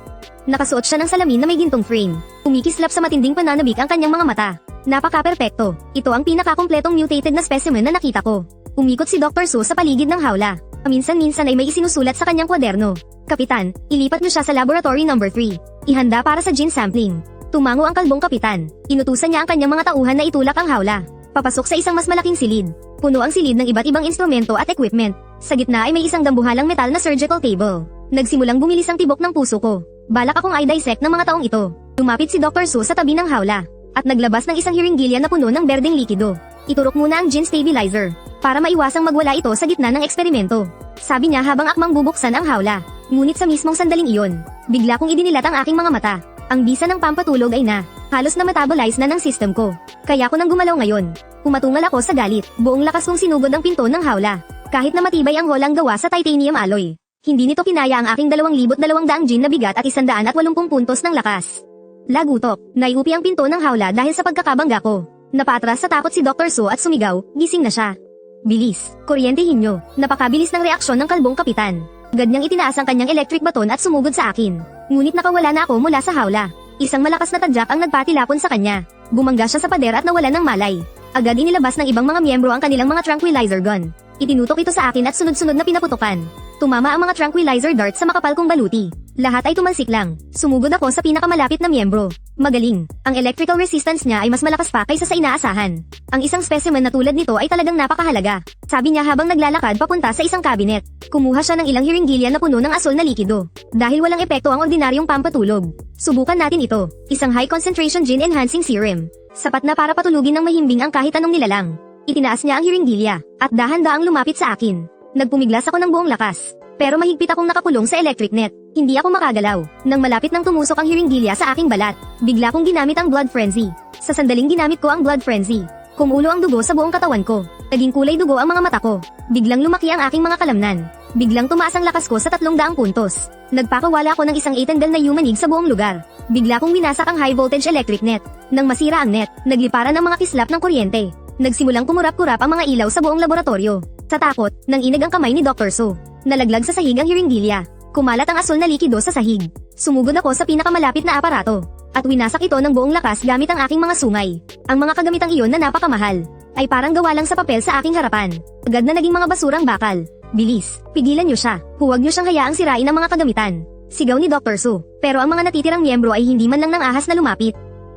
[SPEAKER 1] Nakasuot siya ng salamin na may gintong frame. Umikislap sa matinding pananabik ang kanyang mga mata. Napaka-perpekto. Ito ang pinakakumpletong mutated na specimen na nakita ko. Umikot si Dr. Su sa paligid ng hawla. Paminsan-minsan ay may isinusulat sa kanyang kwaderno. Kapitan, ilipat niyo siya sa laboratory number 3. Ihanda para sa gene sampling. Tumango ang kalbong kapitan. Inutusan niya ang kanyang mga tauhan na itulak ang hawla. Papasok sa isang mas malaking silid. Puno ang silid ng iba't ibang instrumento at equipment. Sa gitna ay may isang dambuhalang metal na surgical table. Nagsimulang bumilis ang tibok ng puso ko. Balak akong i-dissect ng mga taong ito. Lumapit si Dr. Su sa tabi ng hawla at naglabas ng isang hiringgilya na puno ng berdeng likido. Iturok muna ang gene stabilizer para maiwasang magwala ito sa gitna ng eksperimento. Sabi niya habang akmang bubuksan ang hawla. Ngunit sa mismong sandaling iyon, bigla kong idinilat ang aking mga mata. Ang bisa ng pampatulog ay halos na metabolize na ng system ko. Kaya ko nang gumalaw ngayon. Pumatungal ako sa galit. Buong lakas kong sinugod ang pinto ng hawla. Kahit na matibay ang holang gawa sa titanium alloy, hindi nito kinaya ang aking 2,200 gin na bigat at 180 puntos ng lakas. Lagutok, naiupi ang pinto ng hawla dahil sa pagkakabangga ko. Napatras sa takot si Dr. Su at sumigaw, gising na siya. Bilis, kuryentehin nyo. Napakabilis ng reaksyon ng kalbong kapitan. Agad niyang itinaas ang kanyang electric baton at sumugod sa akin. Ngunit nakawala na ako mula sa hawla. Isang malakas na tadyak ang nagpatilapon sa kanya. Bumangga siya sa pader at nawalan ng malay. Agad inilabas ng ibang mga miyembro ang kanilang mga tranquilizer gun. Itinutok ito sa akin at sunod-sunod na pinaputukan. Tumama ang mga tranquilizer dart sa makapal kong baluti. Lahat ay tumalsik lang. Sumugod ako sa pinakamalapit na miyembro. Magaling. Ang electrical resistance niya ay mas malakas pa kaysa sa inaasahan. Ang isang specimen na tulad nito ay talagang napakahalaga. Sabi niya habang naglalakad papunta sa isang cabinet. Kumuha siya ng ilang hiringgilya na puno ng asol na likido. Dahil walang epekto ang ordinaryong pampatulog, subukan natin ito. Isang high concentration gene enhancing serum. Sapat na para patulugin ng mahimbing ang kahit anong nilalang. Itinaas niya ang hiringgilya at dahan-daang lumapit sa akin. Nagpumiglas ako ng buong lakas. Pero mahigpit akong nakakulong sa electric net. Hindi ako makagalaw. Nang malapit nang tumusok ang hiringgilya sa aking balat, bigla kong ginamit ang blood frenzy. Sa sandaling ginamit ko ang blood frenzy, kumulo ang dugo sa buong katawan ko. Naging kulay dugo ang mga mata ko. Biglang lumaki ang aking mga kalamnan. Biglang tumaas ang lakas ko sa 300 puntos. Nagpakawala ako ng isang 8 na yumanig sa buong lugar. Bigla kong winasak ang high voltage electric net. Nang masira ang net, nagliparan ang mga kislap ng kuryente. Nagsimulang kumurap-kurap ang mga ilaw sa buong laboratorio. Sa takot, nang inag ang kamay ni Dr. Su. Nalaglag sa sahig ang hiringgilya. Kumalat ang asol na likido sa sahig. Sumugod ako sa pinakamalapit na aparato. At winasak ito ng buong lakas gamit ang aking mga sungay. Ang mga kagamitang iyon na napakamahal ay parang gawa lang sa papel sa aking harapan. Agad na naging mga basurang bakal. Bilis, pigilan niyo siya. Huwag niyo siyang hayaang sirain ang mga kagamitan. Sigaw ni Dr. Su. Pero ang mga natitirang miyembro ay hindi man lang nangahas na lumapit.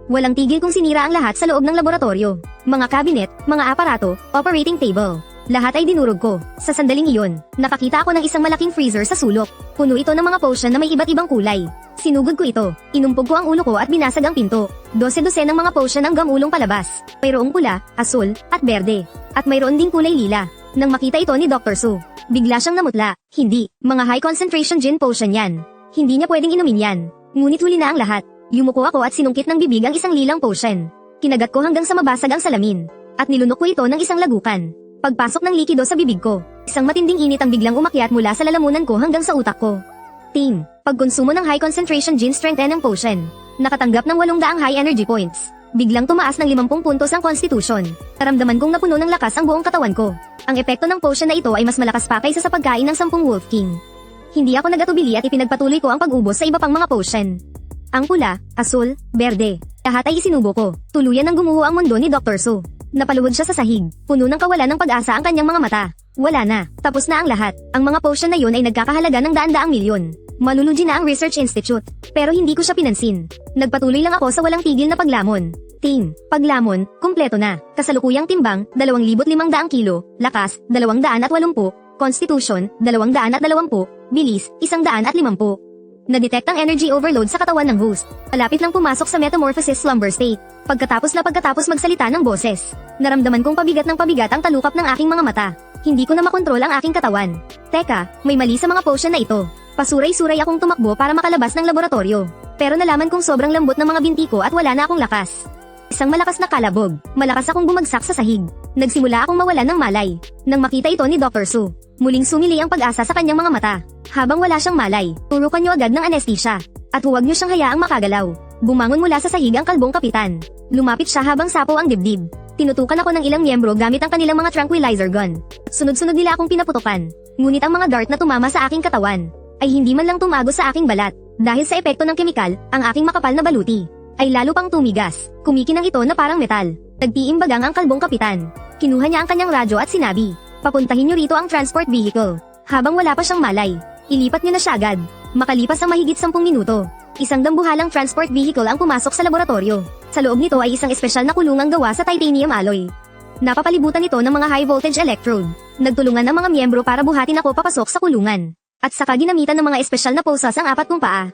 [SPEAKER 1] Walang tigil kung sinira ang lahat sa loob ng laboratorio. Mga cabinet, mga aparato, operating table. Lahat ay dinurog ko. Sa sandaling iyon, nakakita ako ng isang malaking freezer sa sulok. Puno ito ng mga potion na may iba't ibang kulay. Sinugod ko ito, inumpog ko ang ulo ko at binasag ang pinto. 12 ng mga potion ang gamulong palabas. Mayroong pula, asul, at berde. At mayroon ding kulay lila. Nang makita ito ni Dr. Su, bigla siyang namutla. Hindi, mga high concentration gin potion yan. Hindi niya pwedeng inumin yan. Ngunit huli na ang lahat. Yumuko ako at sinungkit ng bibig ang isang lilang potion. Kinagat ko hanggang sa mabasag ang salamin. At nilunok ko ito ng isang lagukan. Pagpasok ng likido sa bibig ko, isang matinding init ang biglang umakyat mula sa lalamunan ko hanggang sa utak ko. Team, pagkonsumo ng high concentration gin strength ng potion, nakatanggap ng 800 high energy points. Biglang tumaas ng 50 puntos ang constitution. Naramdaman kong napuno ng lakas ang buong katawan ko. Ang epekto ng potion na ito ay mas malakas pa kaysa sa pagkain ng 10 Wolf King. Hindi ako nagatubili at ipinagpatuloy ko ang pag-ubos sa iba pang mga potion. Ang pula, asul, berde, lahat ay isinubo ko. Tuluyan ng gumuho ang mundo ni Dr. Su. Napaluhod siya sa sahig. Puno ng kawalan ng pag-asa ang kanyang mga mata. Wala na. Tapos na ang lahat. Ang mga potion na yun ay nagkakahalaga ng daan-daang milyon. Malulugi na ang Research Institute. Pero hindi ko siya pinansin. Nagpatuloy lang ako sa walang tigil na paglamon. Team, paglamon, kumpleto na. Kasalukuyang timbang, 2,500 kilo. Lakas, 280. Constitution, 220. Bilis, 150. Na-detect ang energy overload sa katawan ng host. Malapit nang pumasok sa metamorphosis slumber state. Pagkatapos magsalita ng boses, naramdaman kong pabigat ng pabigat ang talukap ng aking mga mata. Hindi ko na makontrol ang aking katawan. Teka, may mali sa mga potion na ito. Pasuray-suray akong tumakbo para makalabas ng laboratorio. Pero nalaman kong sobrang lambot ng mga binti ko at wala na akong lakas. Isang malakas na kalabog. Malakas akong bumagsak sa sahig. Nagsimula akong mawalan ng malay. Nang makita ito ni Dr. Su, muling sumili ang pag-asa sa kanyang mga mata. Habang wala siyang malay, turukan niyo agad ng anesthesia. At huwag niyo siyang hayaang makagalaw. Bumangon mula sa sahig ang kalbong kapitan. Lumapit siya habang sapo ang dibdib. Tinutukan ako ng ilang miyembro gamit ang kanilang mga tranquilizer gun. Sunod-sunod nila akong pinaputukan. Ngunit ang mga dart na tumama sa aking katawan ay hindi man lang tumago sa aking balat. Dahil sa epekto ng kemikal, ang aking makapal na baluti ay lalo pang tumigas. Kumikinang ito na parang metal. Nagtiimbagang ang kalbong kapitan. Kinuha niya ang kanyang radyo at sinabi, "Papuntahin niyo rito ang transport vehicle." Habang wala pa siyang malay, ilipat niya na siya agad. Makalipas ang mahigit 10 minuto, isang dambuhalang transport vehicle ang pumasok sa laboratorio. Sa loob nito ay isang espesyal na kulungang gawa sa titanium alloy. Napapalibutan ito ng mga high voltage electrode. Nagtulungan ang mga miyembro para buhatin ako papasok sa kulungan. At saka ginamitan ng mga espesyal na poses ang 4 kong paa.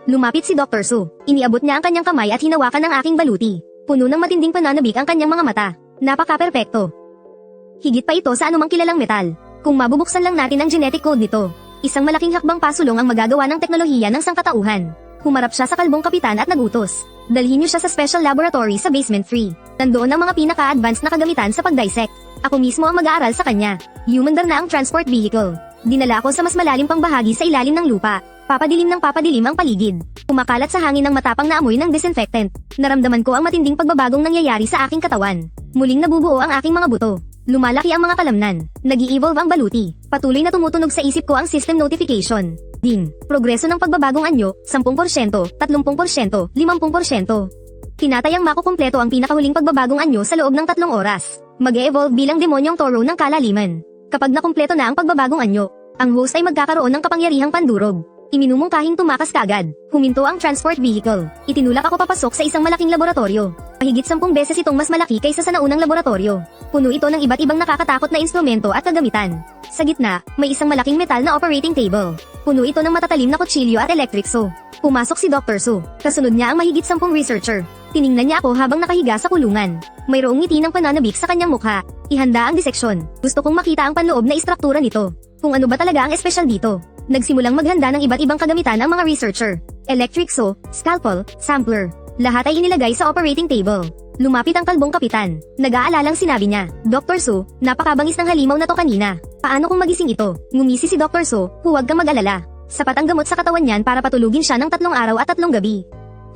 [SPEAKER 1] Lumapit si Dr. Su. Iniabot niya ang kanyang kamay at hinawakan ang aking baluti. Puno ng matinding pananabik ang kanyang mga mata. Napaka-perpekto. Higit pa ito sa anumang kilalang metal. Kung mabubuksan lang natin ang genetic code nito, isang malaking hakbang pasulong ang magagawa ng teknolohiya ng sangkatauhan. Humarap siya sa kalbong kapitan at nagutos. Dalhin niyo siya sa special laboratory sa basement 3. Nandoon ang mga pinaka-advanced na kagamitan sa pag-dissect. Ako mismo ang mag-aaral sa kanya. Humandar na ang transport vehicle. Dinala ako sa mas malalim pang bahagi sa ilalim ng lupa. Papadilim ng papadilim ang paligid. Kumakalat sa hangin ng matapang na amoy ng disinfectant. Naramdaman ko ang matinding pagbabagong nangyayari sa aking katawan. Muling nabubuo ang aking mga buto. Lumalaki ang mga kalamnan. Nag-i-evolve ang baluti. Patuloy na tumutunog sa isip ko ang system notification. Din, progreso ng pagbabagong anyo, 10%, 30%, 50%. Tinatayang makukumpleto ang pinakahuling pagbabagong anyo sa loob ng 3 oras. Mag-e-evolve bilang demonyong toro ng kalaliman. Kapag nakumpleto na ang pagbabagong anyo, ang host ay magkakaroon ng kapangyarihang pandurog. Iminumungkahing tumakas kaagad. Huminto ang transport vehicle. Itinulak ako papasok sa isang malaking laboratorio. Mahigit 10 beses itong mas malaki kaysa sa naunang laboratorio. Puno ito ng iba't ibang nakakatakot na instrumento at kagamitan. Sa gitna, may isang malaking metal na operating table. Puno ito ng matatalim na kutsilyo at electric saw. Pumasok si Dr. Su. Kasunod niya ang mahigit 10 researcher. Tiningnan niya ako habang nakahiga sa kulungan. Mayroong ngiti ng pananabik sa kanyang mukha. Ihanda ang diseksyon. Gusto kong makita ang panloob na istruktura nito. Kung ano ba talaga ang espesyal dito. Nagsimulang maghanda ng iba't ibang kagamitan ang mga researcher. Electric saw, scalpel, sampler. Lahat ay inilagay sa operating table. Lumapit ang kalbong kapitan. Nag-aalalang sinabi niya, "Dr. Su, napakabangis ng halimaw na to kanina. Paano kung magising ito?" Ngumisi si Dr. Su, "Huwag kang mag-alala. Sapat ang gamot sa katawan niyan para patulugin siya ng 3 araw at 3 gabi."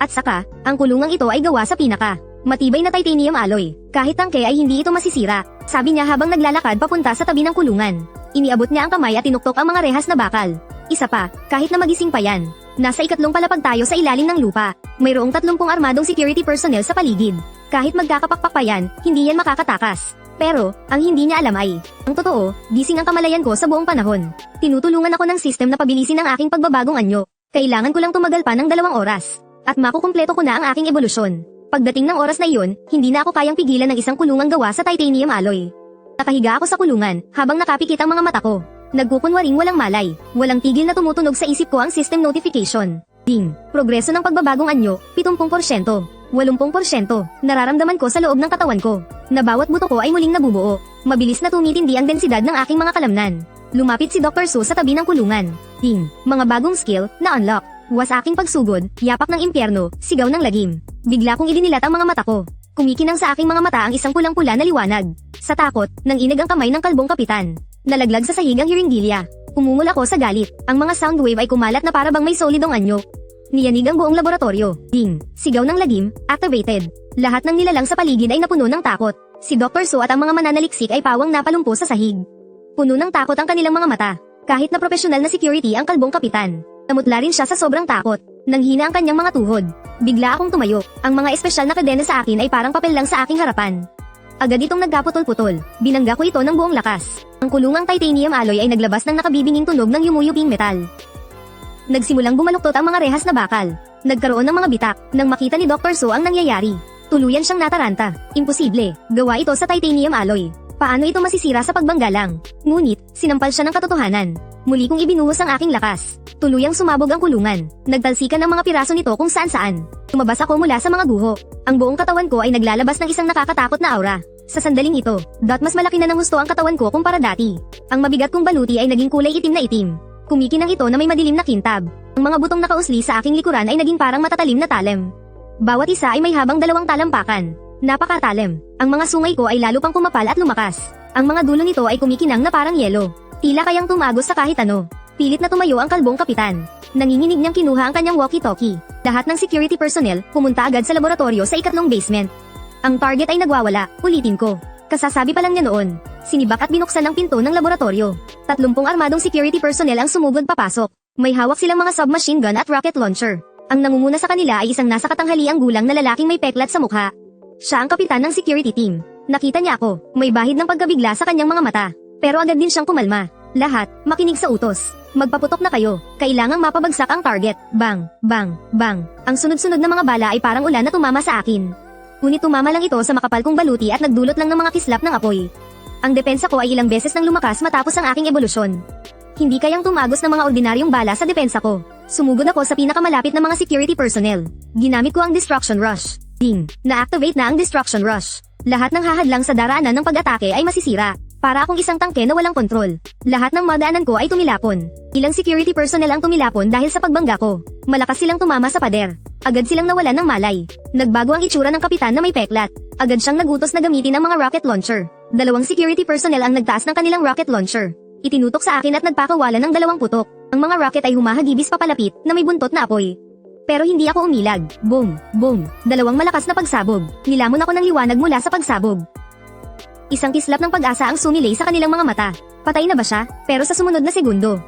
[SPEAKER 1] At saka, ang kulungang ito ay gawa sa pinaka matibay na titanium alloy. Kahit tangke ay hindi ito masisira. Sabi niya habang naglalakad papunta sa tabi ng kulungan. Iniabot niya ang kamay at tinuktok ang mga rehas na bakal. Isa pa, kahit na magising pa yan. Nasa 2 palapag tayo sa ilalim ng lupa. Mayroong 30 armadong security personnel sa paligid. Kahit magkakapakpak pa yan, hindi yan makakatakas. Pero, ang hindi niya alam ay, ang totoo, gising ang kamalayan ko sa buong panahon. Tinutulungan ako ng system na pabilisin ang aking pagbabagong anyo. Kailangan ko lang tumagal pa ng 2 oras. At makukumpleto ko na ang aking ebolusyon. Pagdating ng oras na iyon, hindi na ako kayang pigilan ng isang kulungang gawa sa titanium alloy. Nakahiga ako sa kulungan, habang nakapikit ang mga mata ko. Nagkukunwaring walang malay. Walang tigil na tumutunog sa isip ko ang system notification. Ding, progreso ng pagbabagong anyo, 70%, 80%. Nararamdaman ko sa loob ng katawan ko, na bawat buto ko ay muling nabubuo. Mabilis na tumitindi ang densidad ng aking mga kalamnan. Lumapit si Dr. Su sa tabi ng kulungan. Ding, mga bagong skill, na unlock. Was aking pagsugod, yapak ng impyerno, sigaw ng lagim. Bigla kong idinilat ang mga mata ko. Kumikinang sa aking mga mata ang isang pulang-pula na liwanag. Sa takot, nanginag ang kamay ng kalbong kapitan. Nalaglag sa sahig ang hiringgilya. Umungol ako sa galit. Ang mga sound wave ay kumalat na para bang may solidong anyo. Niyanig ang buong laboratorio. Ding, sigaw ng lagim, activated. Lahat ng nilalang sa paligid ay napuno ng takot. Si Dr. Su at ang mga mananaliksik ay pawang napalumpo sa sahig. Puno ng takot ang kanilang mga mata. Kahit na profesional na security ang kalbong kapitan. Namutla rin siya sa sobrang takot. Nanghina ang kanyang mga tuhod. Bigla akong tumayo. Ang mga espesyal na kadena sa akin ay parang papel lang sa aking harapan. Agad itong nagkaputol-putol. Binangga ko ito ng buong lakas. Ang kulungang titanium alloy ay naglabas ng nakabibinging tunog ng yumuyuping metal. Nagsimulang bumaluktot ang mga rehas na bakal. Nagkaroon ng mga bitak. Nang makita ni Dr. Su ang nangyayari, tuluyan siyang nataranta. Imposible. Gawa ito sa titanium alloy. Paano ito masisira sa pagbangga lang? Ngunit, sinampal siya ng katotohanan. Muli kong ibinuhos ang aking lakas. Tuluyang sumabog ang kulungan. Nagtalsikan ang mga piraso nito kung saan-saan. Tumabas ako mula sa mga guho. Ang buong katawan ko ay naglalabas ng isang nakakatakot na aura. Sa sandaling ito, mas malaki na ng husto ang katawan ko kumpara dati. Ang mabigat kong baluti ay naging kulay itim na itim. Kumikinang ito na may madilim na kintab. Ang mga butong nakausli sa aking likuran ay naging parang matatalim na talem. Bawat isa ay may habang 2 talampakan. Napakatalim. Ang mga sungay ko ay lalo pang kumapal at lumakas. Ang mga dulo nito ay kumikinang na parang yelo. Tila kayang tumagos sa kahit ano. Pilit na tumayo ang kalbong kapitan. Nanginginig niyang kinuha ang kanyang walkie-talkie. Lahat ng security personnel pumunta agad sa laboratorio sa 2nd basement. Ang target ay nagwawala, ulitin ko. Kasasabi pa lang niya noon. Sinibak at binuksan ang pinto ng laboratorio. 30 armadong security personnel ang sumugod papasok. May hawak silang mga submachine gun at rocket launcher. Ang nangunguna sa kanila ay isang nasa katanghaliang gulang na lalaking may peklat sa mukha. Siya ang kapitan ng security team. Nakita niya ako, may bahid ng pagkabigla sa kanyang mga mata. Pero agad din siyang kumalma. Lahat, makinig sa utos. Magpaputok na kayo, kailangang mapabagsak ang target. Bang, bang, bang. Ang sunod-sunod na mga bala ay parang ulan na tumama sa akin. Ngunit tumama lang ito sa makapal kong baluti at nagdulot lang ng mga kislap ng apoy. Ang depensa ko ay ilang beses nang lumakas matapos ang aking ebolusyon. Hindi kayang tumagos ng mga ordinaryong bala sa depensa ko. Sumugod ako sa pinakamalapit na mga security personnel. Ginamit ko ang Destruction Rush. Ding, na-activate na ang Destruction Rush. Lahat ng hahadlang sa daraanan ng pag-atake ay masisira. Para akong isang tangke na walang kontrol. Lahat ng madaanan ko ay tumilapon. Ilang security personnel ang tumilapon dahil sa pagbangga ko. Malakas silang tumama sa pader. Agad silang nawalan ng malay. Nagbago ang itsura ng kapitan na may peklat. Agad siyang nagutos na gamitin ang mga rocket launcher. 2 security personnel ang nagtaas ng kanilang rocket launcher. Itinutok sa akin at nagpakawalan ng 2 putok. Ang mga rocket ay humahagibis papalapit na may buntot na apoy. Pero hindi ako umilag. Boom, boom. 2 malakas na pagsabog. Nilamon ako ng liwanag mula sa pagsabog. Isang kislap ng pag-asa ang sumilay sa kanilang mga mata. Patay na ba siya? Pero sa sumunod na segundo,